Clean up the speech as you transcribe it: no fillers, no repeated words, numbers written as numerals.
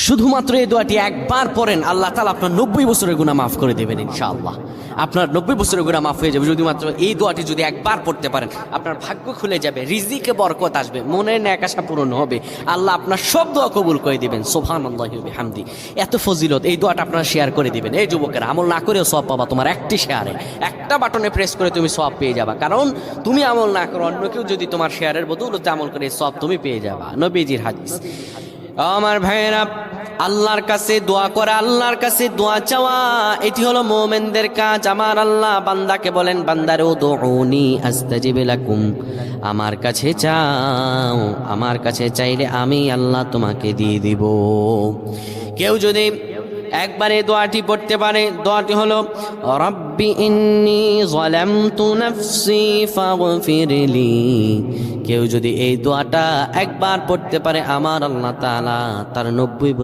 শুধুমাত্র এই দোয়াটি একবার পড়েন, আল্লাহ তাআলা আপনার 90 বছরের গুনাহ মাফ করে দেবেন ইনশাআল্লাহ। আপনার 90 বছরের গুনাহ মাফ হয়ে যাবে শুধুমাত্র এই দোয়াটি যদি একবার পড়তে পারেন। আপনার ভাগ্য খুলে যাবে, রিজিকে বরকত আসবে, মনের ন্যাক আশা পূরণ হবে, আল্লাহ আপনার সব দোয়া কবুল করে দিবেন। সুবহানাল্লাহি ওয়া বিহামদি। এত ফজিলত, এই দোয়াটা আপনারা শেয়ার করে দিবেন। এই যুবকেরা, আমল না করেও সওয়াব পাবা। তোমার একটি শেয়ারে, একটা বাটনে প্রেস করে তুমি সওয়াব পেয়ে যাবা। কারণ তুমি আমল না করো, অন্য কেউ যদি তোমার শেয়ারের বদৌলতে আমল করে, সওয়াব তুমি পেয়ে যাবা। নবীজির হাদিস। আমার ভাইয়েরা, আল্লাহর কাছে দোয়া করা, আল্লাহর কাছে দোয়া চাওয়া, এটি হলো মুমিনদের কাজ। আমার আল্লাহ বান্দাকে বলেন, বান্দারে উদউনি আস্তাজিব লাকুম, আমার কাছে চাও, আমার কাছে চাইলে আমি আল্লাহ তোমাকে দিয়ে দিব। কেউ যদি একবারে দোয়াটি পড়তে পারে, দোয়াটি হলো রব্বি ইন্নী যালামতু নাফসি ফাগফিরলি। কেউ যদি এই দোয়াটা একবার পড়তে পারে, আমার আল্লাহ তাআলা তার 90